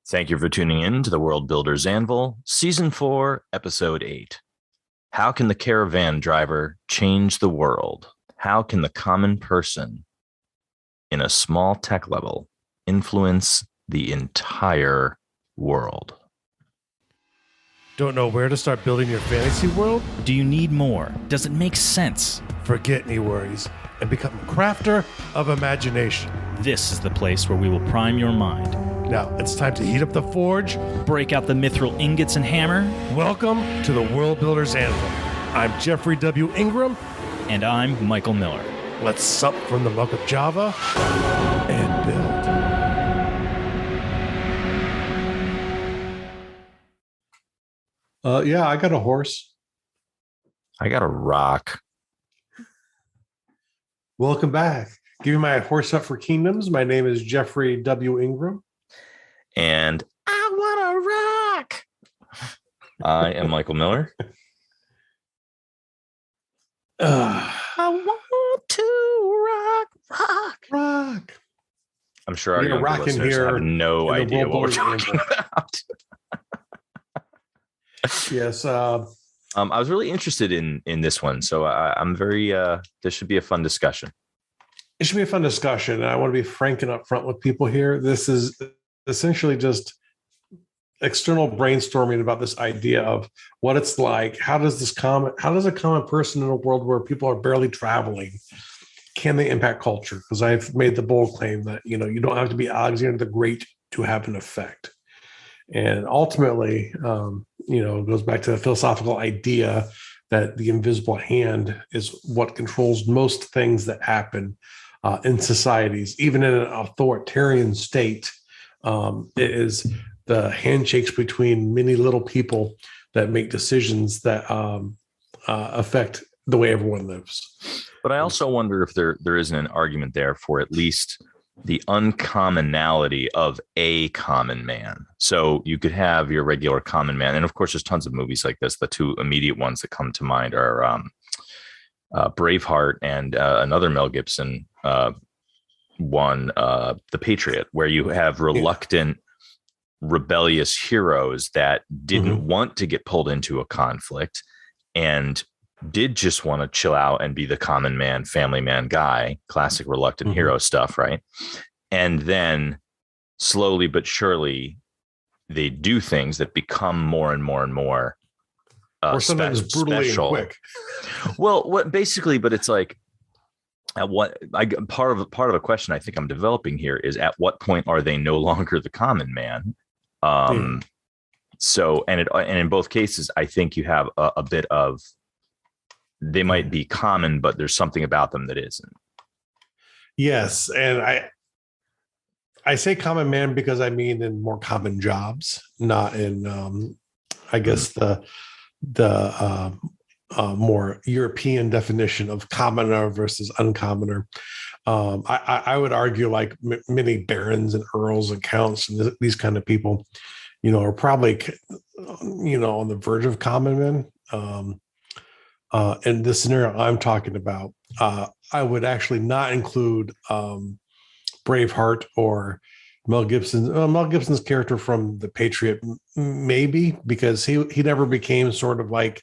Thank you for tuning in to the World Builder's Anvil, Season 4, Episode 8. How can the caravan driver change the world? How can the common person in a small tech level influence the entire world? Don't know where to start building your fantasy world? Do you need more? Does it make sense? Forget any worries and become a crafter of imagination. This is the place where we will prime your mind. Now, it's time to heat up the forge. Break out the mithril ingots and hammer. Welcome to the World Builder's Anvil. I'm Jeffrey W. Ingram. And I'm Michael Miller. Let's sup from the milk of Java and build. Yeah, I got a horse. I got a rock. Welcome back. Give me my horse up for kingdoms. My name is Jeffrey W. Ingram. And I want a rock. I am Michael Miller. I want to rock. I'm sure our You're younger rocking listeners here have no in the idea World what we're Builder's talking Anvil. about. Yes. I was really interested in this one, so I'm very. This should be a fun discussion. It should be a fun discussion. And I want to be frank and upfront with people here. This is essentially just external brainstorming about this idea of what it's like. How does a common person in a world where people are barely traveling, can they impact culture? Because I've made the bold claim that, you don't have to be Alexander the Great to have an effect. And ultimately, it goes back to the philosophical idea that the invisible hand is what controls most things that happen in societies, even in an authoritarian state. It is the handshakes between many little people that make decisions that affect the way everyone lives. But I also wonder if there isn't an argument there for at least the uncommonality of a common man. So you could have your regular common man. And of course, there's tons of movies like this. The two immediate ones that come to mind are Braveheart and another Mel Gibson one, The Patriot, where you have reluctant, rebellious heroes that didn't want to get pulled into a conflict and did just want to chill out and be the common man, family man guy, classic reluctant hero stuff, right? And then slowly but surely they do things that become more and more and more or sometimes brutally special. And quick. Well, what basically, but it's like part of a question I think I'm developing here is at what point are they no longer the common man? So, and in both cases, I think you have a bit of, they might be common, but there's something about them that isn't. Yes. And I say common man because I mean in more common jobs, not in, I guess the more European definition of commoner versus uncommoner. I would argue like many barons and earls and counts and these kind of people, are probably, on the verge of common men. In this scenario I'm talking about, I would actually not include Braveheart or Mel Gibson's character from The Patriot, maybe, because he never became sort of like,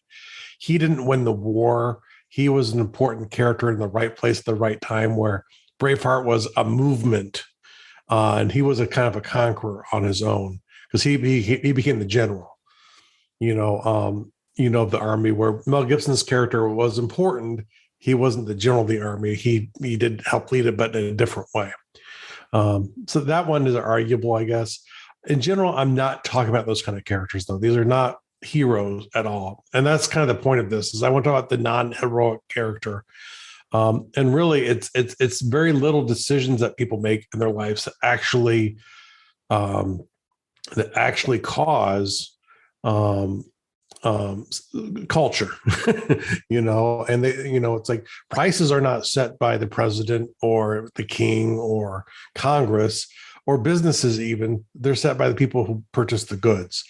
he didn't win the war. He was an important character in the right place at the right time, where Braveheart was a movement, and he was a kind of a conqueror on his own, because he became the general, of the army, where Mel Gibson's character was important. He wasn't the general of the army. He did help lead it, but in a different way. So that one is arguable, I guess. In general, I'm not talking about those kind of characters, though. These are not heroes at all. And that's kind of the point of this, is I want to talk about the non-heroic character. And really, it's very little decisions that people make in their lives that actually cause culture, and they, it's like prices are not set by the president or the king or Congress or businesses. Even they're set by the people who purchase the goods.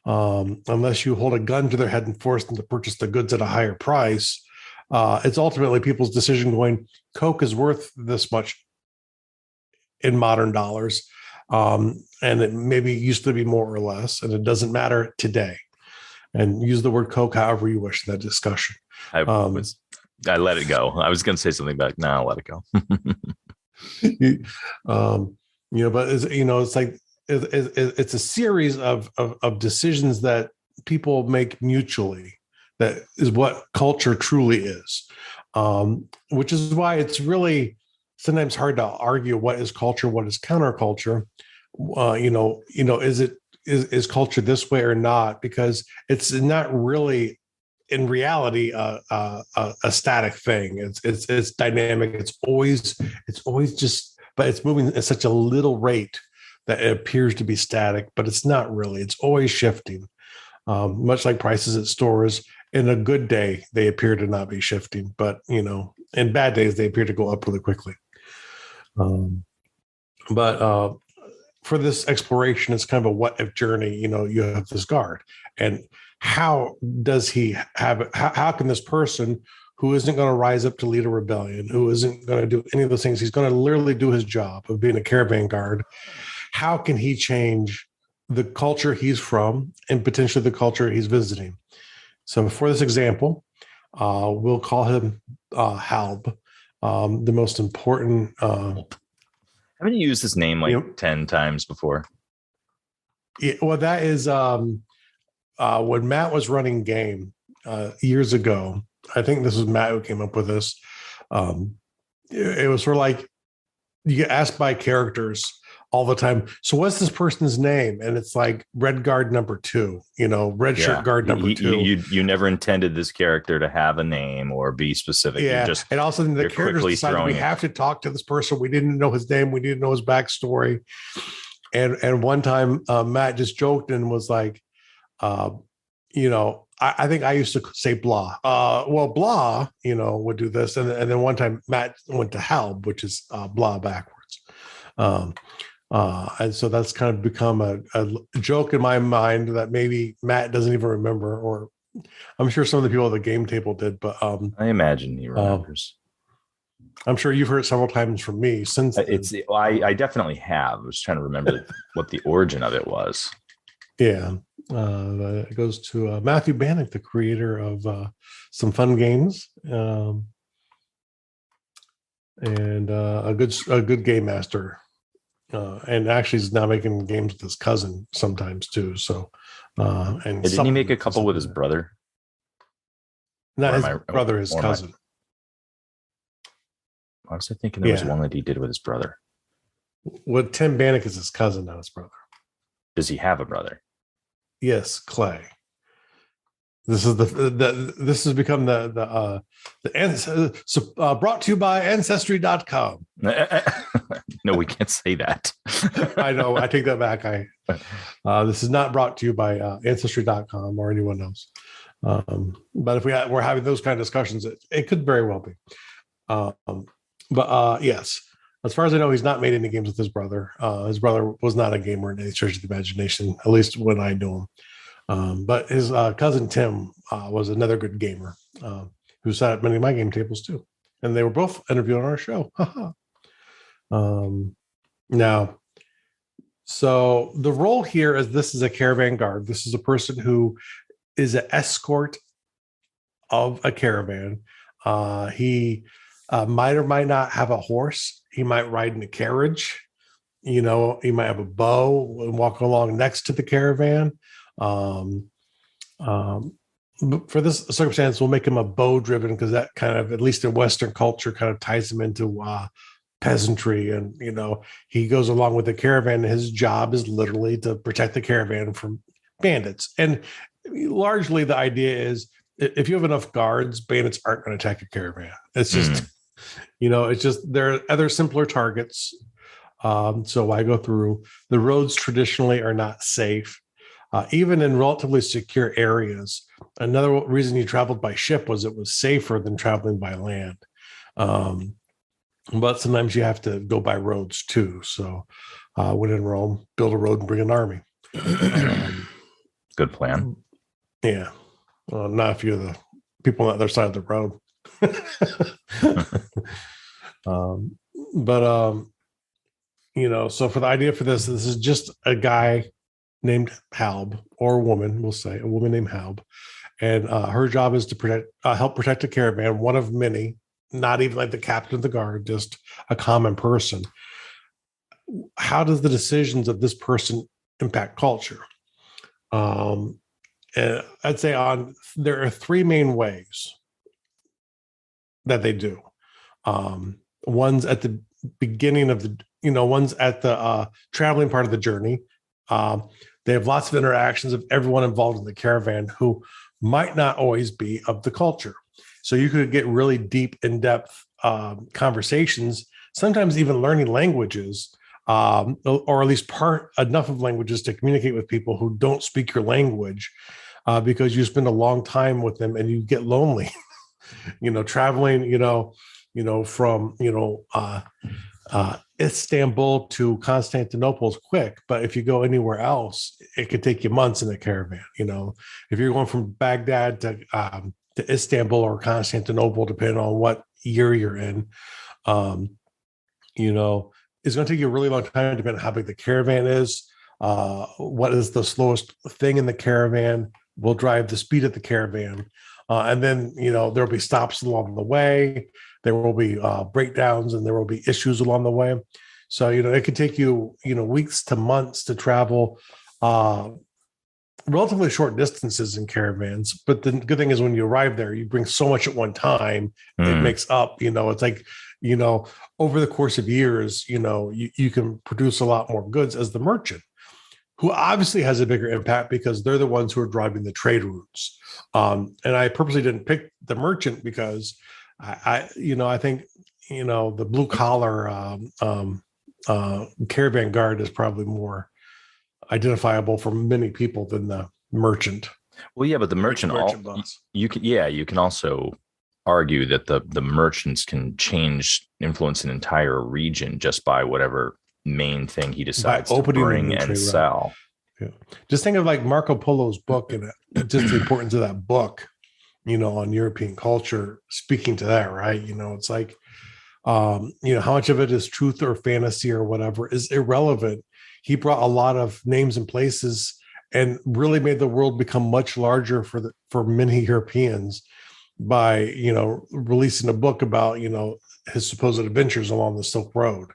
Unless you hold a gun to their head and force them to purchase the goods at a higher price, it's ultimately people's decision going, Coke is worth this much in modern dollars. And it maybe used to be more or less, and it doesn't matter today. And use the word Coke however you wish in that discussion. I let it go. I was going to say something about now. I'll let it go. But it's like it's a series of decisions that people make mutually. That is what culture truly is, which is why it's really sometimes hard to argue what is culture, what is counterculture. Is culture this way or not? Because it's not really, in reality, a static thing. It's dynamic. It's always just, but it's moving at such a little rate that it appears to be static, but it's not really. It's always shifting. Much like prices at stores. In a good day, they appear to not be shifting, but in bad days, they appear to go up really quickly. But for this exploration, it's kind of a what if journey. You have this guard, and how does he have? How can this person who isn't going to rise up to lead a rebellion, who isn't going to do any of those things, he's going to literally do his job of being a caravan guard. How can he change the culture he's from and potentially the culture he's visiting? So for this example, we'll call him Halb, the most important. Haven't you used this name 10 times before? Yeah, well, that is when Matt was running game years ago. I think this was Matt who came up with this. It was sort of like you get asked by characters all the time. So what's this person's name? And it's like Red Guard number 2, Red Shirt Guard number 2. You never intended this character to have a name or be specific. Yeah. And all of a sudden the characters decided we have to talk to this person. We didn't know his name. We didn't know his backstory. And one time Matt just joked and was like, I think I used to say blah. Blah, would do this. And then one time Matt went to Halb, which is blah backwards. And so that's kind of become a joke in my mind that maybe Matt doesn't even remember, or I'm sure some of the people at the game table did, but I imagine he remembers. I'm sure you've heard it several times from me since then. I definitely have. I was trying to remember what the origin of it was. Yeah. It goes to Matthew Bannock, the creator of some fun games, and a good game master. And actually he's now making games with his cousin sometimes too. So, and didn't he make a couple with his brother? Not his brother, his cousin. I was thinking there was one that he did with his brother. Well, Tim Bannock is his cousin, not his brother. Does he have a brother? Yes, Clay. This is this has become the brought to you by Ancestry.com. No, we can't say that. I know. I take that back. This is not brought to you by Ancestry.com or anyone else. But if we're having those kind of discussions, it could very well be. But yes, as far as I know, he's not made any games with his brother. His brother was not a gamer in any stretch of the imagination, at least when I knew him. But his cousin Tim was another good gamer who sat at many of my game tables too. And they were both interviewed on our show. Now, so the role here is this is a caravan guard. This is a person who is an escort of a caravan. He might or might not have a horse. He might ride in a carriage. He might have a bow and walk along next to the caravan. For this circumstance, we'll make him a bow driven because that kind of, at least in Western culture, kind of ties him into peasantry. And, he goes along with the caravan. His job is literally to protect the caravan from bandits. And largely the idea is if you have enough guards, bandits aren't going to attack a caravan. It's just, it's just there are other simpler targets. So why go through? The roads traditionally are not safe. Even in relatively secure areas. Another reason you traveled by ship was it was safer than traveling by land. But sometimes you have to go by roads too. So when in Rome, build a road and bring an army. Good plan. Yeah. Not if you're the people on the other side of the road. So for the idea for this is just a guy named Halb, or a woman, we'll say a woman named Halb, and her job is to help protect a caravan, one of many, not even like the captain of the guard, just a common person. How does the decisions of this person impact culture? And I'd say there are three main ways that they do. One's at the beginning of one's at the traveling part of the journey. They have lots of interactions of everyone involved in the caravan who might not always be of the culture. So you could get really deep, in-depth conversations, sometimes even learning languages, or at least enough of languages to communicate with people who don't speak your language, because you spend a long time with them and you get lonely. Traveling, from Istanbul to Constantinople is quick, but if you go anywhere else, it could take you months in a caravan. If you're going from Baghdad to Istanbul or Constantinople, depending on what year you're in, it's going to take you a really long time, depending on how big the caravan is. What is the slowest thing in the caravan will drive the speed of the caravan. And then, there'll be stops along the way. There will be breakdowns and there will be issues along the way. So, it could take you, weeks to months to travel relatively short distances in caravans. But the good thing is when you arrive there, you bring so much at one time, it makes up, it's like, over the course of years, you can produce a lot more goods as the merchant, who obviously has a bigger impact because they're the ones who are driving the trade routes. And I purposely didn't pick the merchant because I think, the blue collar caravan guard is probably more identifiable for many people than the merchant. Well, yeah, but the merchant you can also argue that the merchants can influence an entire region just by whatever main thing he decides to bring and sell. Yeah. Just think of like Marco Polo's book and just the importance of that book, on European culture, speaking to that, right? It's like, how much of it is truth or fantasy or whatever is irrelevant. He brought a lot of names and places and really made the world become much larger for many Europeans by, releasing a book about, his supposed adventures along the Silk Road,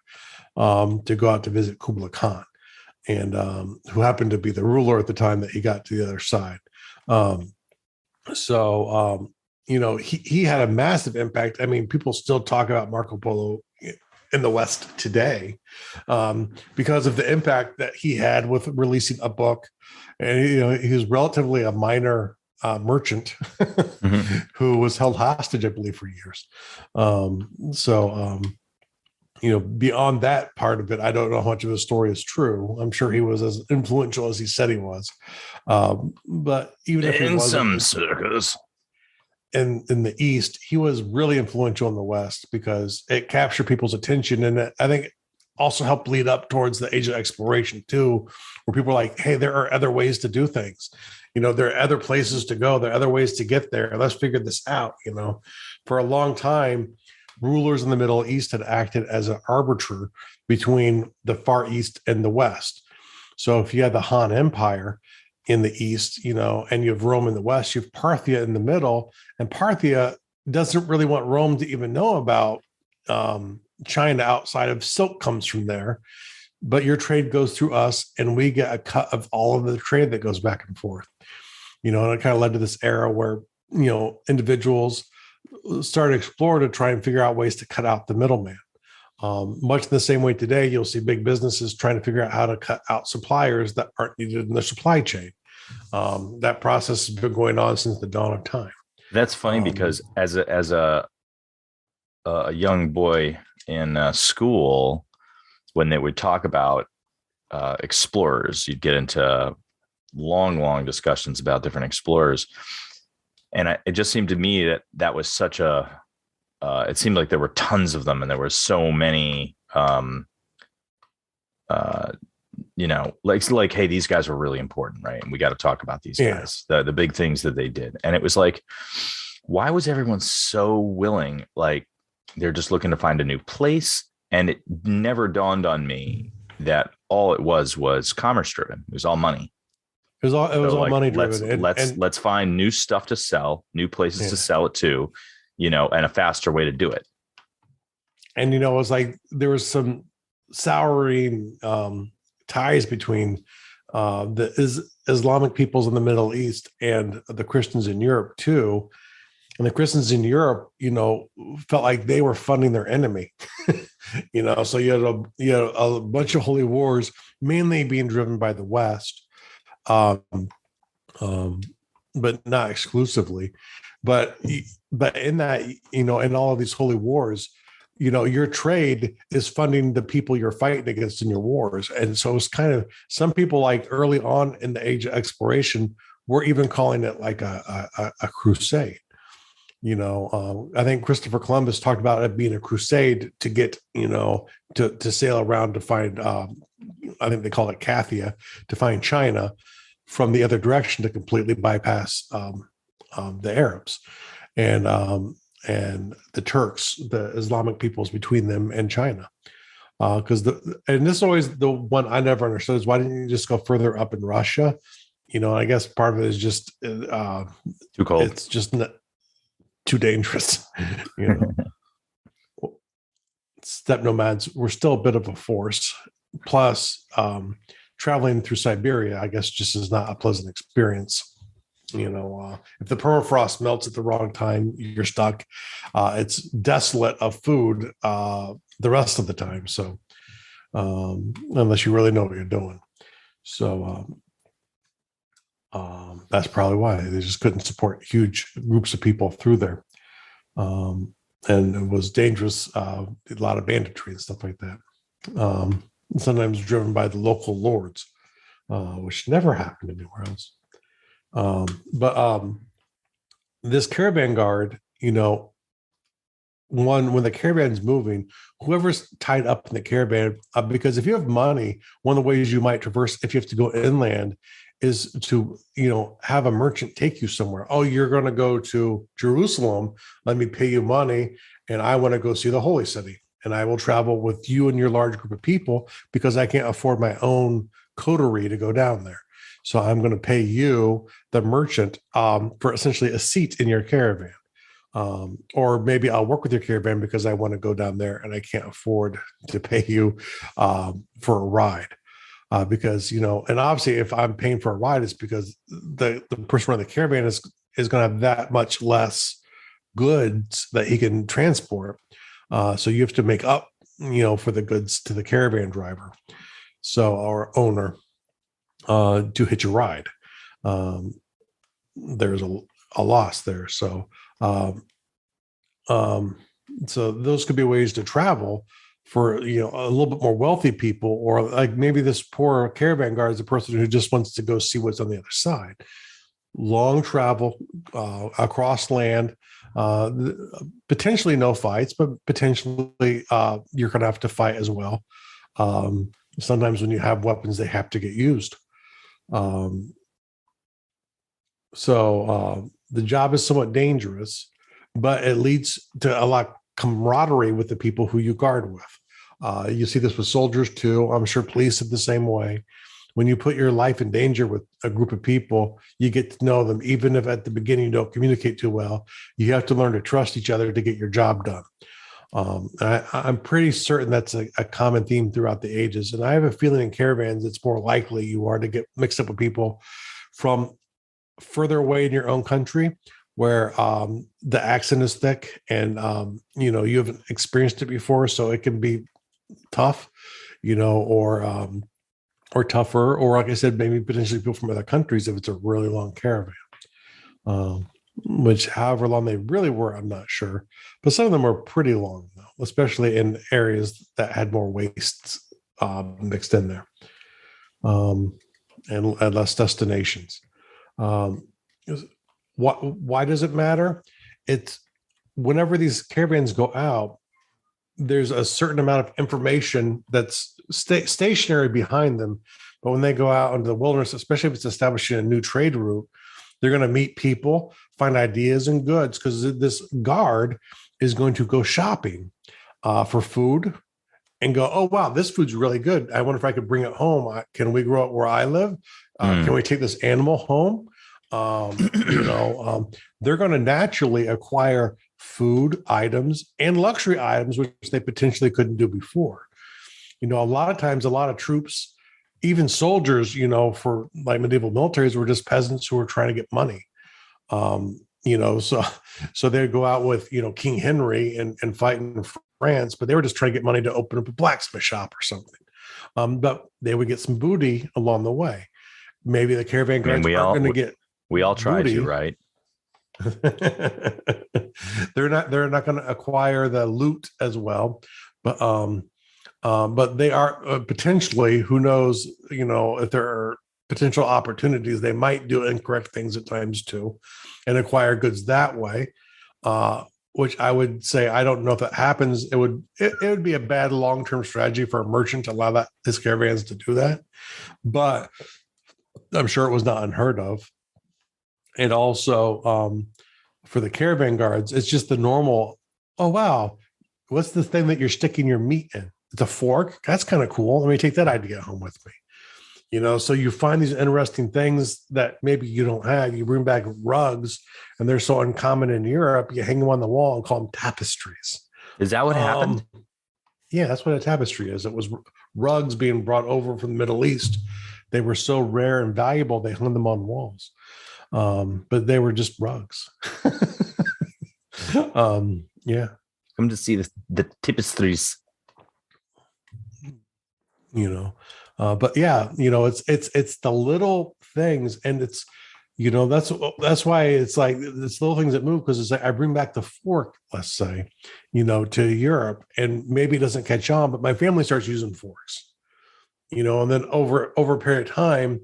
to go out to visit Kublai Khan, and who happened to be the ruler at the time that he got to the other side. He had a massive impact. I mean, people still talk about Marco Polo in the West today because of the impact that he had with releasing a book. And, he was relatively a minor merchant who was held hostage, I believe, for years. Beyond that part of it, I don't know how much of his story is true. I'm sure he was as influential as he said he was. But even if he was some circles in the East, he was really influential in the West because it captured people's attention. And I think it also helped lead up towards the age of exploration too, where people are like, hey, there are other ways to do things. There are other places to go. There are other ways to get there. Let's figure this out. For a long time, rulers in the Middle East had acted as an arbiter between the Far East and the West. So if you had the Han Empire in the East, and you have Rome in the West, you have Parthia in the middle, and Parthia doesn't really want Rome to even know about China outside of silk comes from there. But your trade goes through us and we get a cut of all of the trade that goes back and forth. And it kind of led to this era where, individuals started exploring to try and figure out ways to cut out the middleman. Much in the same way today, you'll see big businesses trying to figure out how to cut out suppliers that aren't needed in the supply chain. That process has been going on since the dawn of time. That's funny because as a young boy in school, when they would talk about explorers, you'd get into long discussions about different explorers. And it just seemed to me that was such it seemed like there were tons of them and there were so many, like, hey, these guys were really important, right? And we got to talk about these guys, the big things that they did. And it was like, why was everyone so willing? Like, they're just looking to find a new place. And it never dawned on me that all it was commerce driven. It was all money. It was all like, money let's driven. let's find new stuff to sell, new places to sell it to, and a faster way to do it. And it was like there was some souring ties between the Islamic peoples in the Middle East and the Christians in Europe too. And the Christians in Europe, felt like they were funding their enemy. So you had a bunch of holy wars, mainly being driven by the West, but not exclusively. But in that, in all of these holy wars, your trade is funding the people you're fighting against in your wars. And so it's kind of, some people, like early on in the age of exploration, were even calling it like a crusade. I think Christopher Columbus talked about it being a crusade to get, to sail around to find, I think they call it Cathia, to find China from the other direction to completely bypass the Arabs and the Turks, the Islamic peoples between them and China. Because and this is always the one I never understood is, why didn't you just go further up in Russia? I guess part of it is just too cold. It's just too dangerous. Steppe nomads were still a bit of a force. Plus, traveling through Siberia, I guess, just is not a pleasant experience. If the permafrost melts at the wrong time, you're stuck. It's desolate of food the rest of the time. So, unless you really know what you're doing. So, that's probably why they just couldn't support huge groups of people through there. And it was dangerous, a lot of banditry and stuff like that. Sometimes driven by the local lords, which never happened anywhere else. But this caravan guard, when the caravan's moving, whoever's tied up in the caravan, because if you have money, one of the ways you might traverse if you have to go inland is to, have a merchant take you somewhere. Oh, you're going to go to Jerusalem. Let me pay you money. And I want to go see the holy city. And I will travel with you and your large group of people because I can't afford my own coterie to go down there. So I'm going to pay you, the merchant, for essentially a seat in your caravan. Or maybe I'll work with your caravan because I want to go down there and I can't afford to pay you for a ride. Because, and obviously if I'm paying for a ride, it's because the person running the caravan is going to have that much less goods that he can transport. So you have to make up, for the goods to the caravan driver. So our owner, to hitch a ride. There's a loss there. So, so those could be ways to travel for, a little bit more wealthy people, or like maybe this poor caravan guard is a person who just wants to go see what's on the other side. Long travel across land, potentially no fights, but potentially you're going to have to fight as well. Sometimes when you have weapons, they have to get used. So the job is somewhat dangerous, but it leads to a lot of camaraderie with the people who you guard with. You see this with soldiers too. I'm sure police are the same way. When you put your life in danger with a group of people, you get to know them. Even if at the beginning you don't communicate too well, you have to learn to trust each other to get your job done. I'm pretty certain that's a common theme throughout the ages. And I have a feeling in caravans, it's more likely you are to get mixed up with people from further away in your own country where the accent is thick and, you haven't experienced it before. So it can be tough, or tougher, or like I said, maybe potentially people from other countries if it's a really long caravan. Which however long they really were, I'm not sure. But some of them were pretty long, though, especially in areas that had more wastes mixed in there, and less destinations. Why does it matter? It's whenever these caravans go out, there's a certain amount of information that's stationary behind them. But when they go out into the wilderness, especially if it's establishing a new trade route, they're going to meet people, find ideas and goods, because this guard is going to go shopping for food and go, oh, wow, this food's really good. I wonder if I could bring it home. Can we grow it where I live? Can we take this animal home? They're going to naturally acquire food items and luxury items, which they potentially couldn't do before. A lot of times, a lot of troops, even soldiers, for like medieval militaries, were just peasants who were trying to get money. So they'd go out with, King Henry and fight in France, but they were just trying to get money to open up a blacksmith shop or something. But they would get some booty along the way. Maybe the caravan guards are going to get. We all try booty. to, right? They're not going to acquire the loot as well, but they are potentially, who knows, if there are potential opportunities, they might do incorrect things at times too and acquire goods that way, which I would say, I don't know if that happens. It would be a bad long-term strategy for a merchant to allow his caravans to do that, but I'm sure it was not unheard of. And also for the caravan guards, it's just the normal, oh, wow, what's the thing that you're sticking your meat in? It's a fork. That's kind of cool. Let me take that idea home with me. So you find these interesting things that maybe you don't have. You bring back rugs, and they're so uncommon in Europe. You hang them on the wall and call them tapestries. Is that what happened? Yeah, that's what a tapestry is. It was rugs being brought over from the Middle East. They were so rare and valuable, they hung them on walls. But they were just rugs. Yeah. Come to see the tapestries. But yeah, it's the little things, and it's, that's why it's like it's little things that move, because it's like I bring back the fork, let's say, to Europe, and maybe it doesn't catch on, but my family starts using forks, and then over a period of time,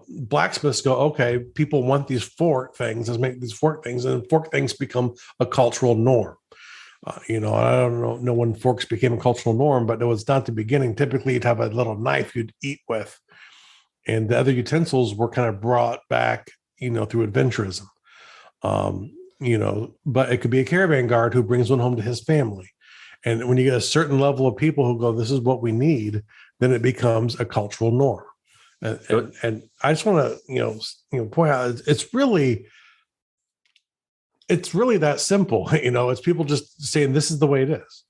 blacksmiths go, okay, people want these fork things, let's make these fork things, and fork things become a cultural norm. I don't know when forks became a cultural norm, but it was not the beginning. Typically, you'd have a little knife you'd eat with, and the other utensils were kind of brought back, through adventurism. But it could be a caravan guard who brings one home to his family. And when you get a certain level of people who go, this is what we need, then it becomes a cultural norm. And I just want to, point out, it's really that simple. It's people just saying, this is the way it is.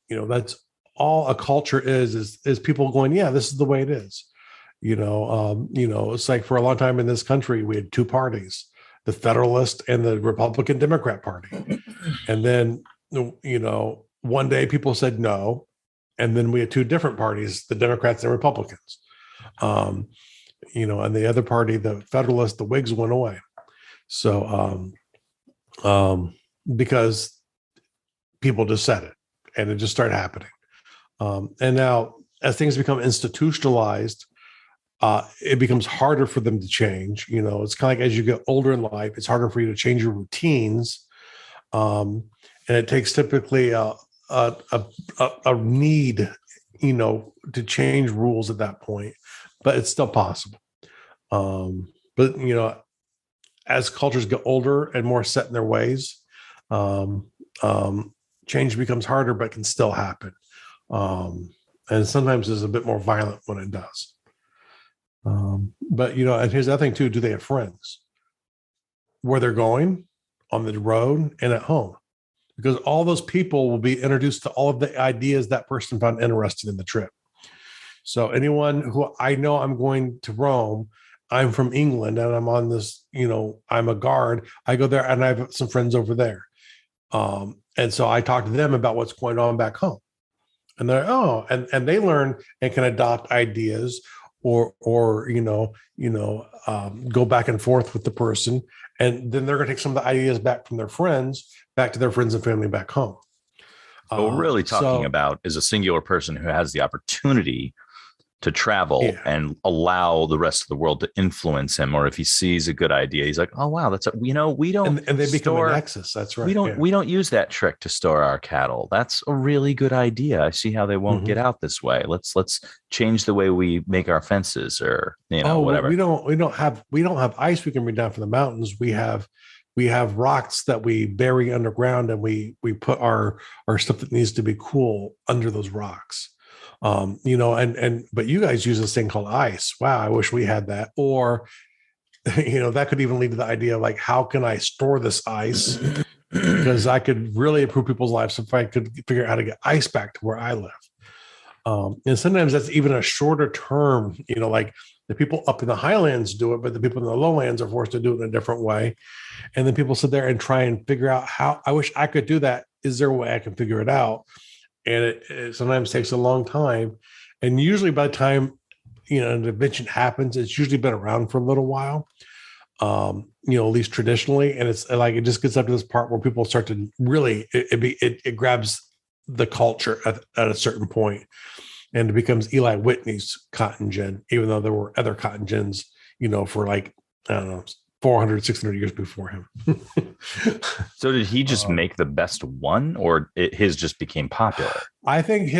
That's all a culture is people going, yeah, this is the way it is. It's like for a long time in this country, we had two parties, the Federalist and the Republican Democrat Party. And then, one day people said no. And then we had two different parties, the Democrats and Republicans. And the other party, the Federalist, the Whigs, went away. So, because people just said it, and it just started happening. And now, as things become institutionalized, it becomes harder for them to change. It's kind of like as you get older in life, it's harder for you to change your routines. And it takes typically a need, to change rules at that point, but it's still possible. But as cultures get older and more set in their ways, change becomes harder, but can still happen. And sometimes it's a bit more violent when it does. But, and here's the other thing too, do they have friends? Where they're going, on the road, and at home? Because all those people will be introduced to all of the ideas that person found interesting in the trip. So anyone who I know, I'm going to Rome, I'm from England, and I'm on this, I'm a guard. I go there and I have some friends over there. And so I talk to them about what's going on back home. And they're, and they learn and can adopt ideas or go back and forth with the person. And then they're going to take some of the ideas back from their friends, back to their friends and family back home. What we're really talking about is a singular person who has the opportunity to travel and allow the rest of the world to influence him. Or if he sees a good idea, he's like, oh, wow, that's, we don't. And they become a nexus. That's right. We don't use that trick to store our cattle. That's a really good idea. I see how they won't get out this way. Let's change the way we make our fences, or, whatever. We don't have ice we can bring down from the mountains. We have we have rocks that we bury underground, and we put our stuff that needs to be cool under those rocks. But you guys use this thing called ice. Wow, I wish we had that. Or that could even lead to the idea of like, how can I store this ice? Because I could really improve people's lives if I could figure out how to get ice back to where I live. And sometimes that's even a shorter term, like the people up in the highlands do it, but the people in the lowlands are forced to do it in a different way. And then people sit there and try and figure out how. I wish I could do that. Is there a way I can figure it out? And it sometimes takes a long time. And usually by the time, an invention happens, it's usually been around for a little while, at least traditionally. And it's like, it just gets up to this part where people start to really, it grabs the culture at a certain point, and it becomes Eli Whitney's cotton gin, even though there were other cotton gins, for like, I don't know, 400, 600 years before him. So did he just make the best one, or his just became popular? I think,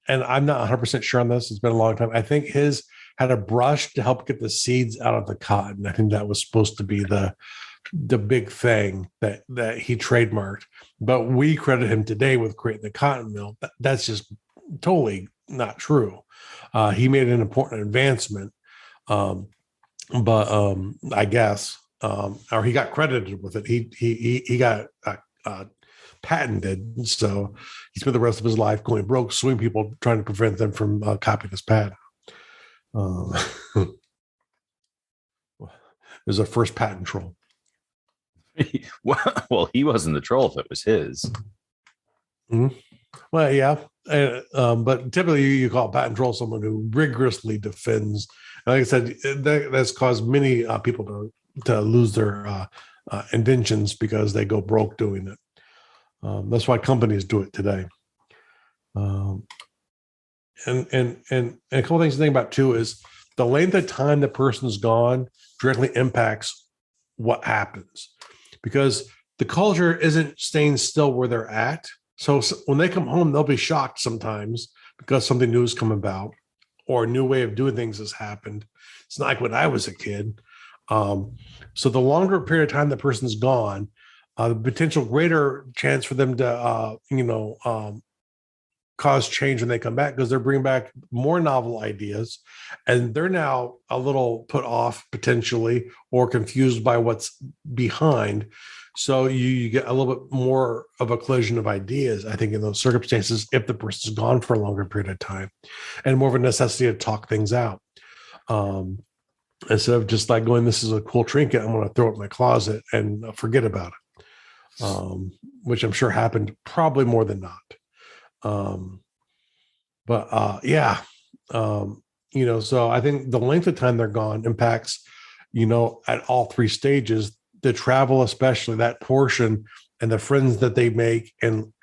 and I'm not 100% sure on this, it's been a long time. I think his had a brush to help get the seeds out of the cotton. I think that was supposed to be the big thing that he trademarked. But we credit him today with creating the cotton mill. That's just totally not true. He made an important advancement, but I guess, or he got credited with it. He got patented, so he spent the rest of his life going broke, suing people, trying to prevent them from copying his patent. There's a first patent troll. Well, he wasn't the troll if it was his. Mm-hmm. Well, yeah. But typically you call a patent troll someone who rigorously defends. Like I said, that's caused many people to lose their inventions because they go broke doing it. That's why companies do it today. And a couple things to think about too is the length of time the person's gone directly impacts what happens, because the culture isn't staying still where they're at. So when they come home, they'll be shocked sometimes because something new has come about or a new way of doing things has happened. It's not like when I was a kid. So the longer period of time the person's gone, the potential greater chance for them to, cause change when they come back, because they're bringing back more novel ideas, and they're now a little put off potentially or confused by what's behind. So you get a little bit more of a collision of ideas, I think, in those circumstances, if the person's gone for a longer period of time, and more of a necessity to talk things out. Instead of just like going, this is a cool trinket, I'm going to throw it in my closet and forget about it, which I'm sure happened probably more than not. So I think the length of time they're gone impacts, at all three stages, the travel, especially that portion, and the friends that they make and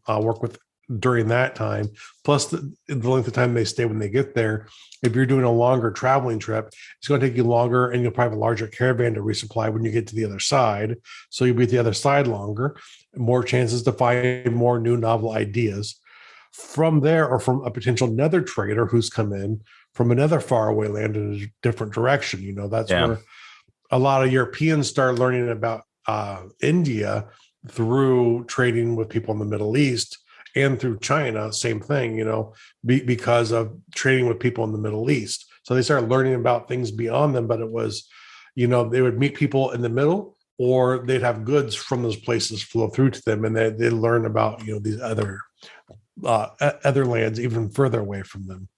work with during that time, plus the length of time they stay when they get there. If you're doing a longer traveling trip, it's going to take you longer, and you'll probably have a larger caravan to resupply when you get to the other side. So you'll be at the other side longer, more chances to find more new novel ideas from there, or from a potential nether trader who's come in from another faraway land in a different direction. That's where a lot of Europeans start learning about India through trading with people in the Middle East, and through China, same thing, because of trading with people in the Middle East. So they started learning about things beyond them, but it was, they would meet people in the middle, or they'd have goods from those places flow through to them, and they learn about, these other lands even further away from them,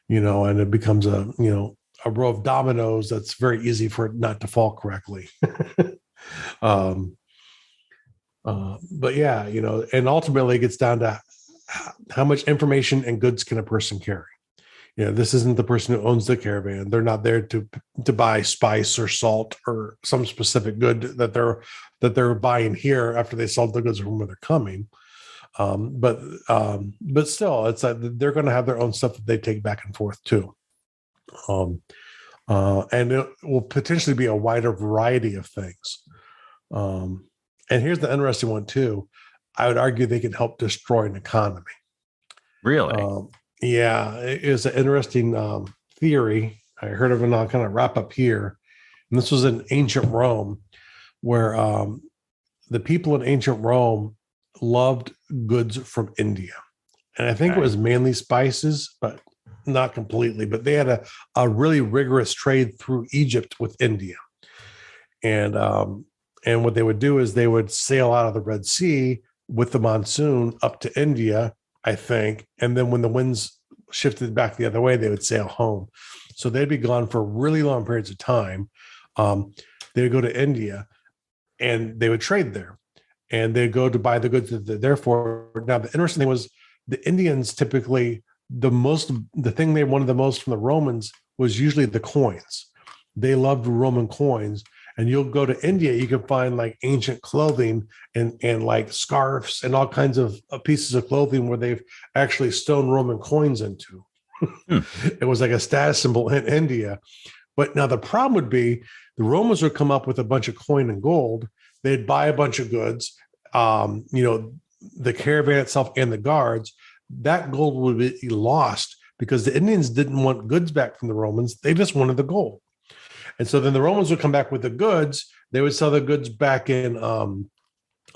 and it becomes a row of dominoes that's very easy for it not to fall correctly. But yeah, and ultimately it gets down to how much information and goods can a person carry. This isn't the person who owns the caravan. They're not there to buy spice or salt or some specific good that they're buying here after they sold the goods from where they're coming. But still, it's like they're going to have their own stuff that they take back and forth too. And it will potentially be a wider variety of things. And here's the interesting one too. I would argue they can help destroy an economy. Really? Yeah, it is an interesting theory. I heard of it, and I'll kind of wrap up here. And this was in ancient Rome, where the people in ancient Rome loved goods from India. And I think it was mainly spices, but not completely. But they had a really rigorous trade through Egypt with India. And what they would do is they would sail out of the Red Sea with the monsoon up to India, I think. And then when the winds shifted back the other way, they would sail home. So they'd be gone for really long periods of time. They would go to India and they would trade there. And they'd go to buy the goods that they're there for. Now, the interesting thing was the Indians typically, the thing they wanted the most from the Romans was usually the coins. They loved Roman coins. And you'll go to India, you can find like ancient clothing and like scarves and all kinds of pieces of clothing where they've actually stoned Roman coins into. It was like a status symbol in India. But now the problem would be the Romans would come up with a bunch of coin and gold. They'd buy a bunch of goods, the caravan itself and the guards. That gold would be lost because the Indians didn't want goods back from the Romans. They just wanted the gold. And so then the Romans would come back with the goods. They would sell the goods back in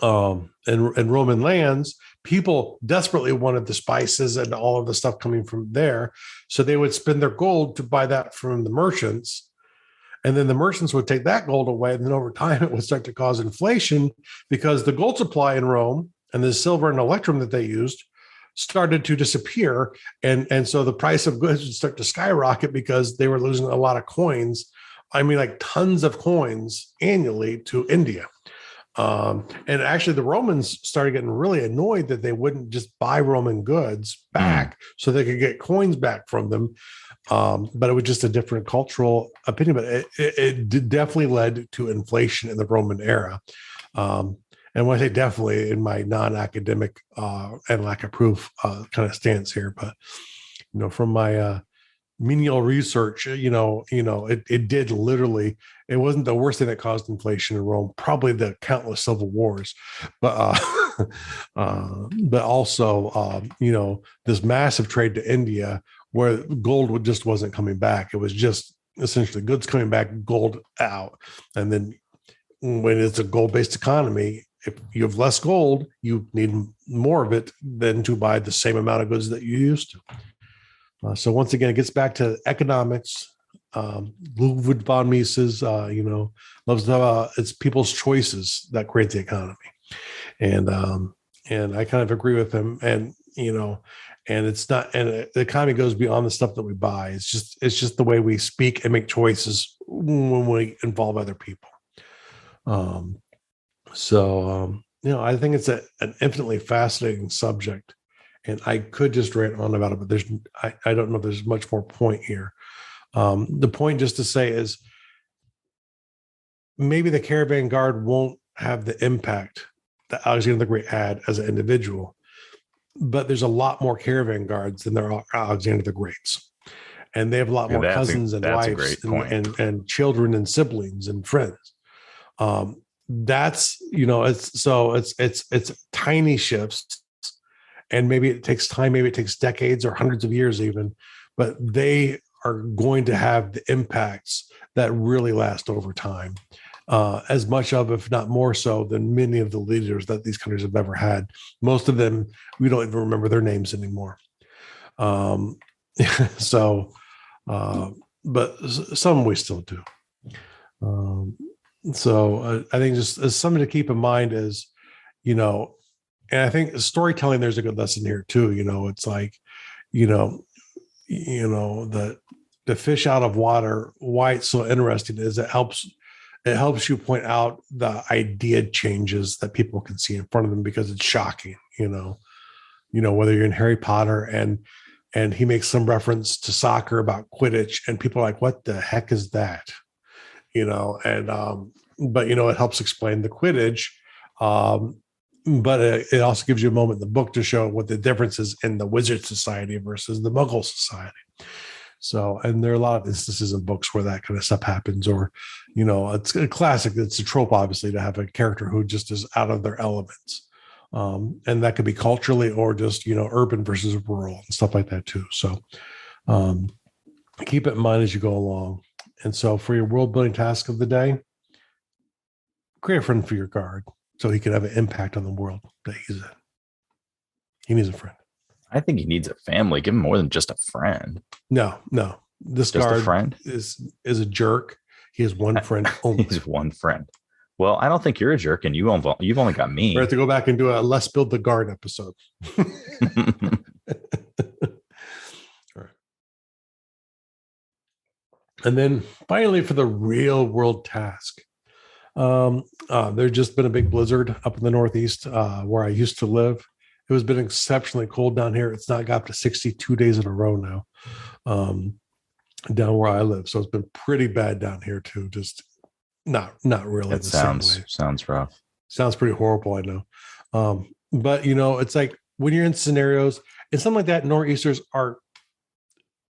Roman lands. People desperately wanted the spices and all of the stuff coming from there. So they would spend their gold to buy that from the merchants. And then the merchants would take that gold away. And then over time, it would start to cause inflation because the gold supply in Rome and the silver and electrum that they used started to disappear. And so the price of goods would start to skyrocket because they were losing a lot of coins. I mean, like tons of coins annually to India. And actually, the Romans started getting really annoyed that they wouldn't just buy Roman goods back so they could get coins back from them. But it was just a different cultural opinion. But it definitely led to inflation in the Roman era. And when I say definitely, in my non-academic and lack of proof kind of stance here, but from my menial research, it did literally. It wasn't the worst thing that caused inflation in Rome. Probably the countless civil wars, but also this massive trade to India where gold just wasn't coming back. It was just essentially goods coming back, gold out, and then when it's a gold-based economy, if you have less gold, you need more of it than to buy the same amount of goods that you used to. So once again, it gets back to economics. Ludwig von Mises, loves to it's people's choices that create the economy, and I kind of agree with him. And and it's not, and the economy goes beyond the stuff that we buy. It's just the way we speak and make choices when we involve other people. I think it's an infinitely fascinating subject. And I could just rant on about it, but I don't know if there's much more point here. The point just to say is maybe the Caravan Guard won't have the impact that Alexander the Great had as an individual, but there's a lot more Caravan Guards than there are Alexander the Greats. And they have a lot more cousins and wives and children and siblings and friends. It's tiny shifts. And maybe it takes time, maybe it takes decades or hundreds of years even, but they are going to have the impacts that really last over time, as much of, if not more so, than many of the leaders that these countries have ever had. Most of them, we don't even remember their names anymore. But some we still do. I think just as something to keep in mind is, and I think storytelling, there's a good lesson here too. It's like, the fish out of water, why it's so interesting is it helps you point out the idea changes that people can see in front of them because it's shocking, whether you're in Harry Potter and he makes some reference to soccer about Quidditch and people are like, what the heck is that? But it helps explain the Quidditch. But it also gives you a moment in the book to show what the difference is in the Wizard Society versus the Muggle Society. So, and there are a lot of instances in books where that kind of stuff happens, or, it's a classic. It's a trope, obviously, to have a character who just is out of their elements. And that could be culturally or just, urban versus rural and stuff like that too. So keep it in mind as you go along. And so for your world building task of the day, create a friend for your guard so he can have an impact on the world that he's in. He needs a friend. I think he needs a family. Give him more than just a friend. No. This Just a guard friend? is a jerk. He has one friend only. He's one friend. Well, I don't think you're a jerk, and you've only got me. We have to go back and do a Let's Build the Guard episode. All right. And then finally, for the real world task, there's just been a big blizzard up in the Northeast where I used to live. It has been exceptionally cold down here. It's not got up to 62 days in a row now down where I live. So it's been pretty bad down here too. Just not really. That sounds rough. Sounds pretty horrible, I know. But it's like when you're in scenarios and something like that, nor'easters are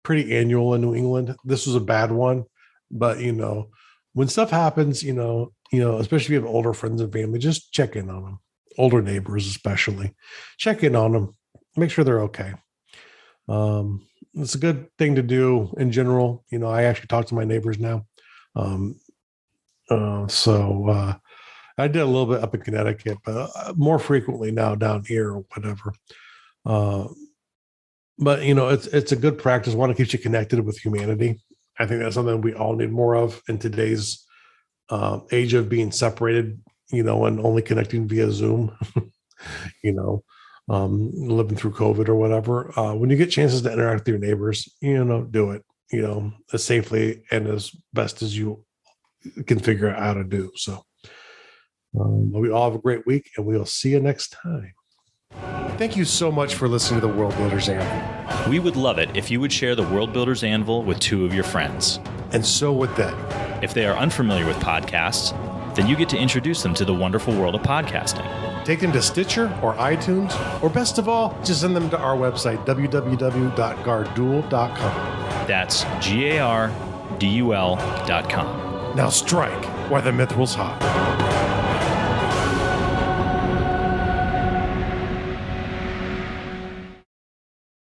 pretty annual in New England. This was a bad one, but when stuff happens, especially if you have older friends and family, just check in on them. Older neighbors, especially, check in on them, make sure they're okay. It's a good thing to do in general. I actually talk to my neighbors now. So I did a little bit up in Connecticut, but more frequently now down here or whatever. But it's a good practice. One, it keeps you connected with humanity. I think that's something we all need more of in today's age of being separated, and only connecting via Zoom, living through COVID or whatever. When you get chances to interact with your neighbors, do it, as safely and as best as you can figure out how to do. So we all have a great week, and we'll see you next time. Thank you so much for listening to the World Builders Anvil. We would love it if you would share the World Builders Anvil with 2 of your friends. And so would they. If they are unfamiliar with podcasts, then you get to introduce them to the wonderful world of podcasting. Take them to Stitcher or iTunes, or best of all, just send them to our website, www.guardduel.com. That's GARDUL.com. Now strike while the mithril's hot.